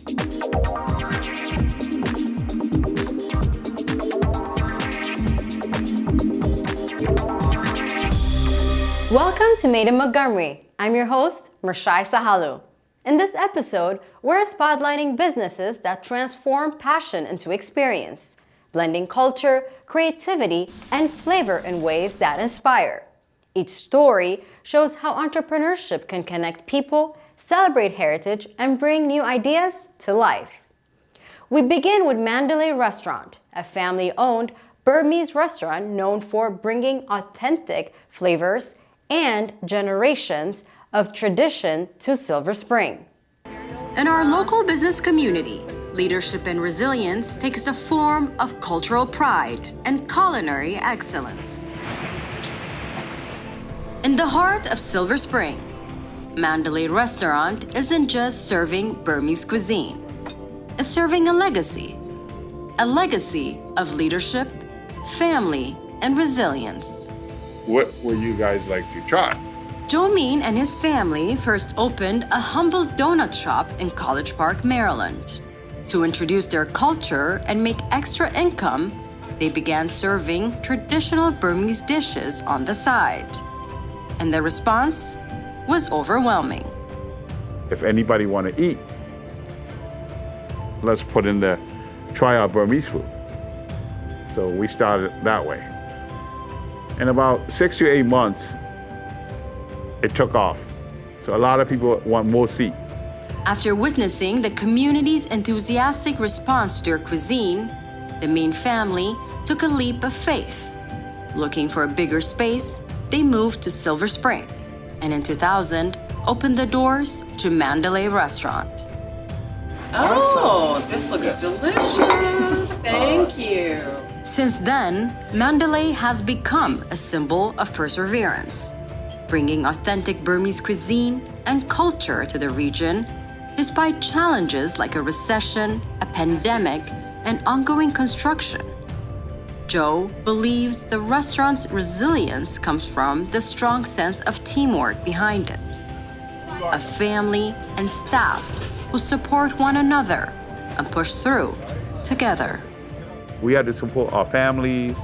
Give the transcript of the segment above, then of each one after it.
Welcome to Made in Montgomery. I'm your host, Mirchaye Sahlu. In this episode, we're spotlighting businesses that transform passion into experience, blending culture, creativity, and flavor in ways that inspire. Each story shows how entrepreneurship can connect people, celebrate heritage, and bring new ideas to life. We begin with Mandalay Restaurant, a family-owned Burmese restaurant known for bringing authentic flavors and generations of tradition to Silver Spring. In our local business community, leadership and resilience takes the form of cultural pride and culinary excellence. In the heart of Silver Spring, Mandalay Restaurant isn't just serving Burmese cuisine. It's serving a legacy of leadership, family, and resilience. What would you guys like to try? Jomin and his family first opened a humble donut shop in College Park, Maryland. To introduce their culture and make extra income, they began serving traditional Burmese dishes on the side. And the response was overwhelming. If anybody want to eat, let's put in the try our Burmese food. So we started that way. In about 6 to 8 months, it took off. So a lot of people want more seat. After witnessing the community's enthusiastic response to their cuisine, the Main family took a leap of faith. Looking for a bigger space, they moved to Silver Spring, and in 2000, opened the doors to Mandalay Restaurant. Oh, this looks delicious. Thank you. Since then, Mandalay has become a symbol of perseverance, bringing authentic Burmese cuisine and culture to the region despite challenges like a recession, a pandemic, and ongoing construction. Joe believes the restaurant's resilience comes from the strong sense of teamwork behind it, a family and staff who support one another and push through together. We had to support our families,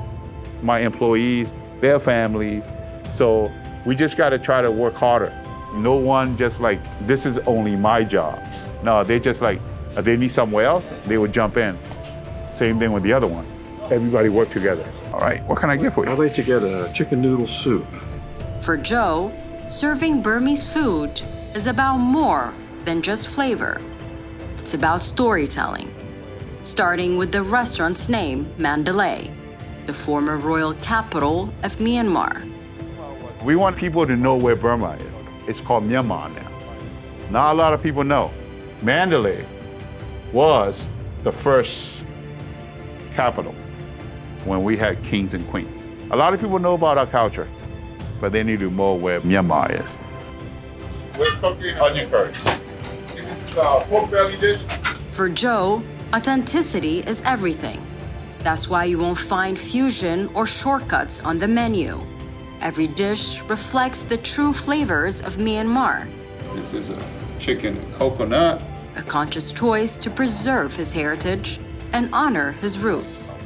my employees, their families. So we just got to try to work harder. No one just like, this is only my job. No, they just like, if they need somewhere else, they would jump in. Same thing with the other one. Everybody work together. All right, what can I get for you? I'd like to get a chicken noodle soup. For Joe, serving Burmese food is about more than just flavor. It's about storytelling. Starting with the restaurant's name, Mandalay, the former royal capital of Myanmar. We want people to know where Burma is. It's called Myanmar now. Not a lot of people know. Mandalay was the first capital when we had kings and queens. A lot of people know about our culture, but they need to know where Myanmar is. We're cooking onion curry. This is a pork belly dish. For Joe, authenticity is everything. That's why you won't find fusion or shortcuts on the menu. Every dish reflects the true flavors of Myanmar. This is a chicken and coconut. A conscious choice to preserve his heritage and honor his roots.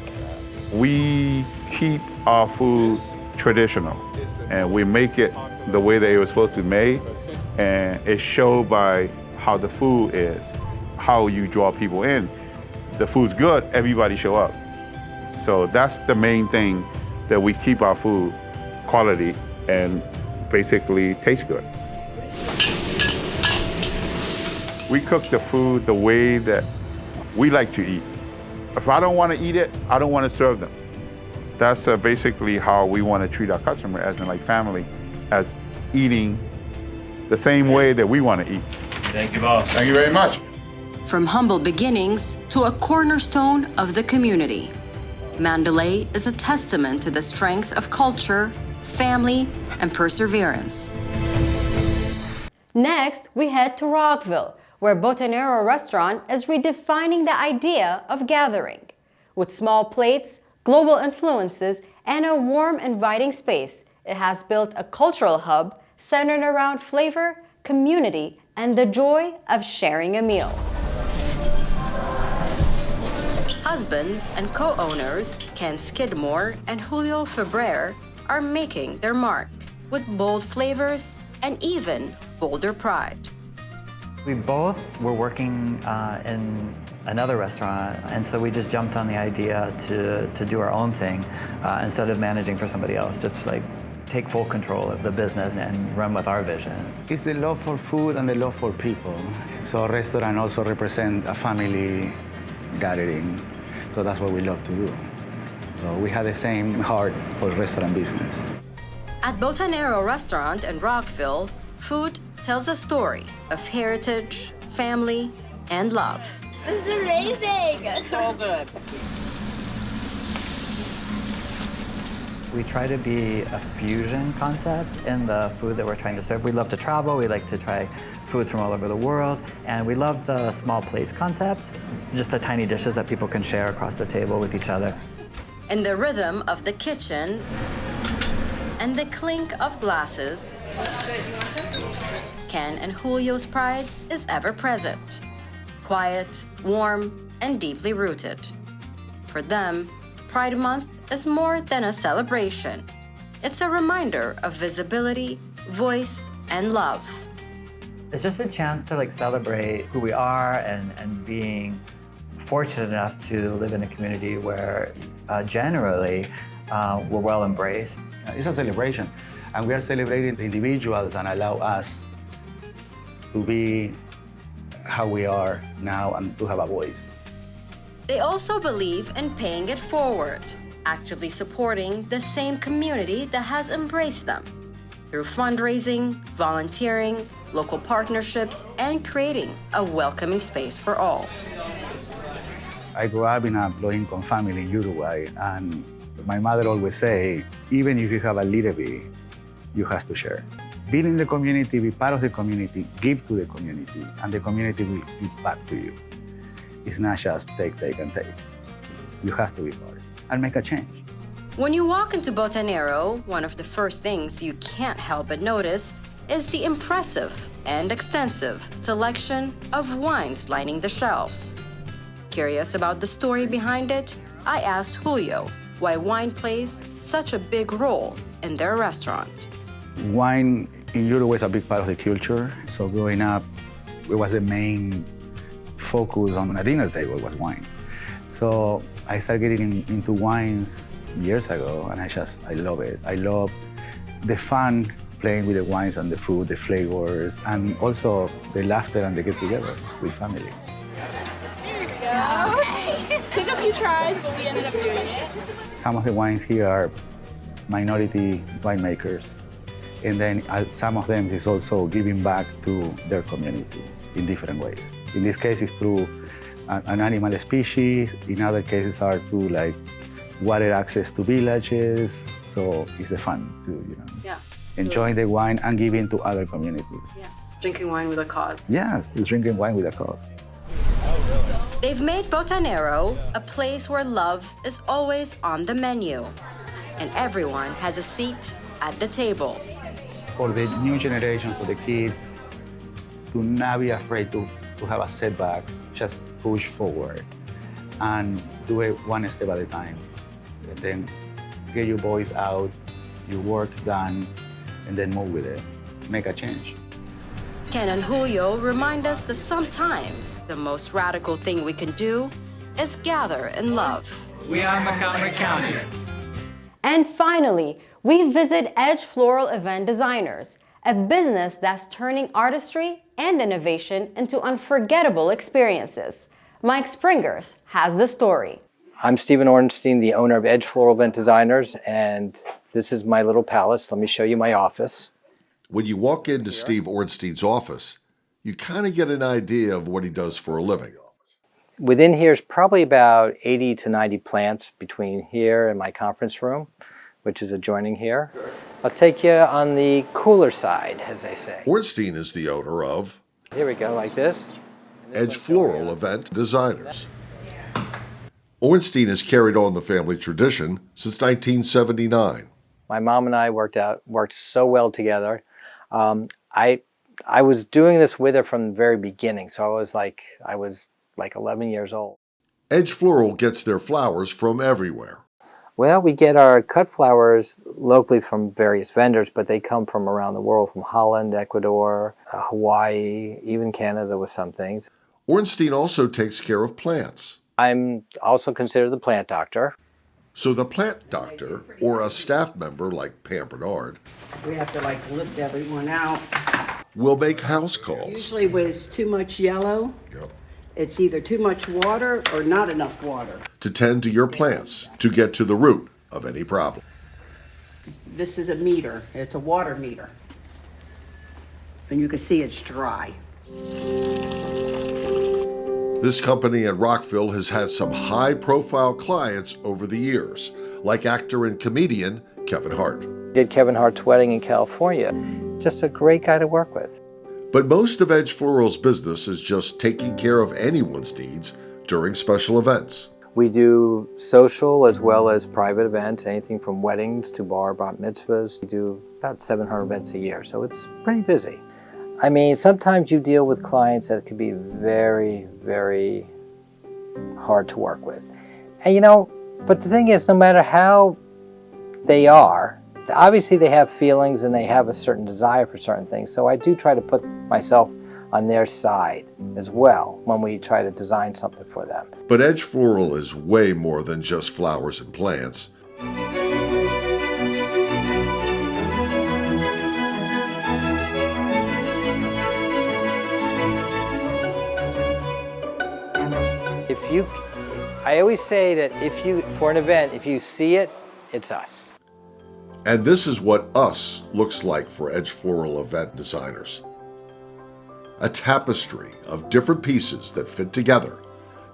We keep our food traditional and we make it the way that it was supposed to be made, and it's shown by how the food is, how you draw people in. The food's good, everybody show up. So that's the main thing, that we keep our food quality and basically taste good. We cook the food the way that we like to eat. If I don't want to eat it, I don't want to serve them. That's basically how we want to treat our customer, as in like family, as eating the same way that we want to eat. Thank you, boss. Thank you very much. From humble beginnings to a cornerstone of the community, Mandalay is a testament to the strength of culture, family, and perseverance. Next, we head to Rockville, where Botanero Restaurant is redefining the idea of gathering. With small plates, global influences, and a warm, inviting space, it has built a cultural hub centered around flavor, community, and the joy of sharing a meal. Husbands and co-owners Ken Skidmore and Julio Febrer are making their mark with bold flavors and even bolder pride. We both were working in another restaurant, and so we just jumped on the idea to do our own thing instead of managing for somebody else, just like take full control of the business and run with our vision. It's the love for food and the love for people. So a restaurant also represents a family gathering, so that's what we love to do. So we have the same heart for restaurant business. At Botanero Restaurant in Rockville, food tells a story of heritage, family, and love. This is amazing! So good. We try to be a fusion concept in the food that we're trying to serve. We love to travel, we like to try foods from all over the world, and we love the small plates concept, just the tiny dishes that people can share across the table with each other. In the rhythm of the kitchen and the clink of glasses, Ken and Julio's pride is ever present. Quiet, warm, and deeply rooted. For them, Pride Month is more than a celebration. It's a reminder of visibility, voice, and love. It's just a chance to like celebrate who we are and being fortunate enough to live in a community where generally we're well embraced. It's a celebration, and we are celebrating the individuals and allow us to be how we are now and to have a voice. They also believe in paying it forward, actively supporting the same community that has embraced them through fundraising, volunteering, local partnerships, and creating a welcoming space for all. I grew up in a low-income family in Uruguay, and my mother always say, even if you have a little bit, you have to share. Be in the community, be part of the community, give to the community, and the community will give back to you. It's not just take, and take. You have to be part and make a change. When you walk into Botanero, one of the first things you can't help but notice is the impressive and extensive selection of wines lining the shelves. Curious about the story behind it, I asked Julio why wine plays such a big role in their restaurant. Wine in Uruguay is a big part of the culture. So growing up, it was the main focus on a dinner table was wine. So I started getting into wines years ago, and I love it. I love the fun playing with the wines and the food, the flavors, and also the laughter and the get-together with family. Took a few tries, but we ended up doing it. Some of the wines here are minority winemakers, and then some of them is also giving back to their community in different ways. In this case, it's through an animal species. In other cases, are through like water access to villages. So it's the fun to enjoying the wine and giving to other communities. Yeah, drinking wine with a cause. Yes, it's drinking wine with a cause. They've made Botanero a place where love is always on the menu, and everyone has a seat at the table. For the new generations of the kids, to not be afraid to have a setback, just push forward and do it one step at a time. And then get your voice out, your work done, and then move with it. Make a change. Ken and Julio remind us that sometimes the most radical thing we can do is gather in love. We are Montgomery County. And finally, we visit Edge Floral Event Designers, a business that's turning artistry and innovation into unforgettable experiences. Mike Springers has the story. I'm Stephen Ornstein, the owner of Edge Floral Event Designers, and this is my little palace. Let me show you my office. When you walk into Steve Ornstein's office, you kind of get an idea of what he does for a living. Within here is probably about 80 to 90 plants between here and my conference room, which is adjoining here. I'll take you on the cooler side, as they say. Ornstein is the owner of Here we go, like this. Edge Floral Event Designers. Ornstein has carried on the family tradition since 1979. My mom and I worked so well together. I was doing this with her from the very beginning, so I was like 11 years old. Edge Floral gets their flowers from everywhere. Well, we get our cut flowers locally from various vendors, but they come from around the world, from Holland, Ecuador, Hawaii, even Canada with some things. Ornstein also takes care of plants. I'm also considered the plant doctor. So the plant doctor, or a staff member like Pam Bernard, We have to lift everyone out. will make house calls. Usually when it's too much yellow, it's either too much water or not enough water. To tend to your plants, to get to the root of any problem. This is a meter. It's a water meter. And you can see it's dry. This company in Rockville has had some high-profile clients over the years, like actor and comedian Kevin Hart. Did Kevin Hart's wedding in California. Just a great guy to work with. But most of Edge Floral's business is just taking care of anyone's needs during special events. We do social as well as private events, anything from weddings to bat mitzvahs. We do about 700 events a year, so it's pretty busy. I mean, sometimes you deal with clients that can be very, very hard to work with. And but the thing is, no matter how they are, obviously they have feelings and they have a certain desire for certain things. So I do try to put myself on their side as well when we try to design something for them. But Edge Floral is way more than just flowers and plants. I always say that for an event, if you see it, it's us. And this is what us looks like for Edge Floral event designers. A tapestry of different pieces that fit together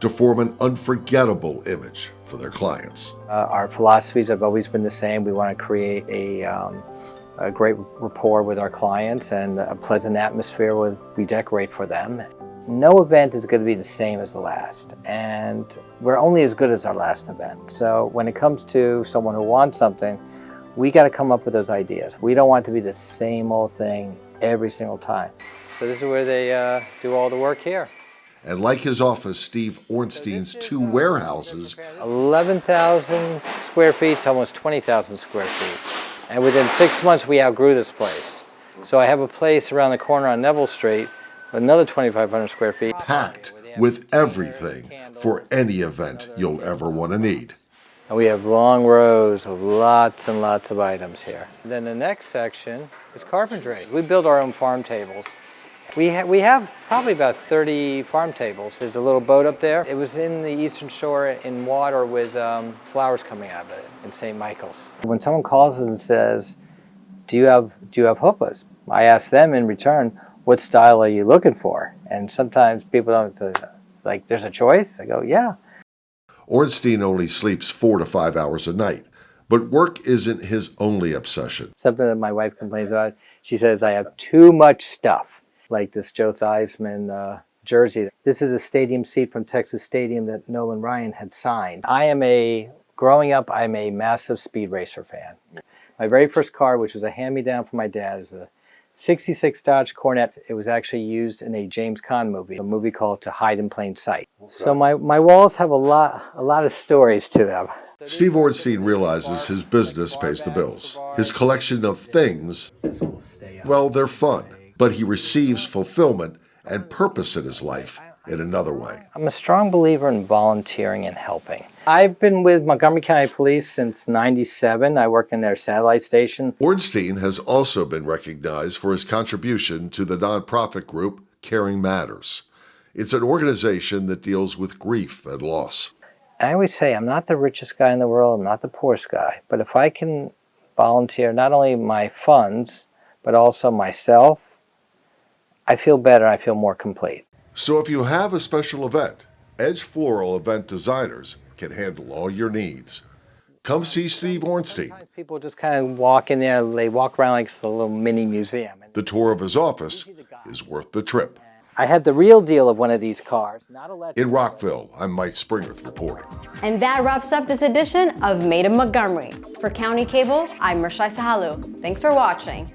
to form an unforgettable image for their clients. Our philosophies have always been the same. We want to create a great rapport with our clients and a pleasant atmosphere when we decorate for them. No event is going to be the same as the last, and we're only as good as our last event. So when it comes to someone who wants something, we got to come up with those ideas. We don't want it to be the same old thing every single time. So this is where they do all the work here. And like his office, Steve Ornstein's two warehouses, 11,000 square feet to almost 20,000 square feet. And within 6 months, we outgrew this place. So I have a place around the corner on Neville Street, another 2,500 square feet. packed with everything for any event you'll ever want to need. And we have long rows of lots and lots of items here. Then the next section is carpentry. We build our own farm tables. We have probably about 30 farm tables. There's a little boat up there. It was in the Eastern Shore in water with flowers coming out of it in St. Michael's. When someone calls us and says, do you have huppahs? I ask them in return, what style are you looking for? And sometimes people don't, there's a choice? I go, yeah. Ornstein only sleeps 4 to 5 hours a night, but work isn't his only obsession. Something that my wife complains about, she says I have too much stuff, like this Joe Theismann jersey. This is a stadium seat from Texas Stadium that Nolan Ryan had signed. Growing up, I'm a massive speed racer fan. My very first car, which was a hand-me-down from my dad, is a 66 Dodge Corvette. It was actually used in a James Caan movie, a movie called To Hide in Plain Sight. So my walls have a lot of stories to them. Steve Ornstein realizes his business pays the bills. His collection of things, well, they're fun, but he receives fulfillment and purpose in his life in another way. I'm a strong believer in volunteering and helping. I've been with Montgomery County Police since '97. I work in their satellite station. Ornstein has also been recognized for his contribution to the nonprofit group Caring Matters. It's an organization that deals with grief and loss. I always say I'm not the richest guy in the world, I'm not the poorest guy, but if I can volunteer not only my funds, but also myself, I feel better, I feel more complete. So if you have a special event, Edge Floral Event Designers can handle all your needs. Come see Steve Ornstein. People just kind of walk in there, they walk around like it's a little mini museum. The tour of his office is worth the trip. I had the real deal of one of these cars. In Rockville, I'm Mike Springworth reporting. And that wraps up this edition of Made in Montgomery. For County Cable, I'm Mirchaye Sahlu. Thanks for watching.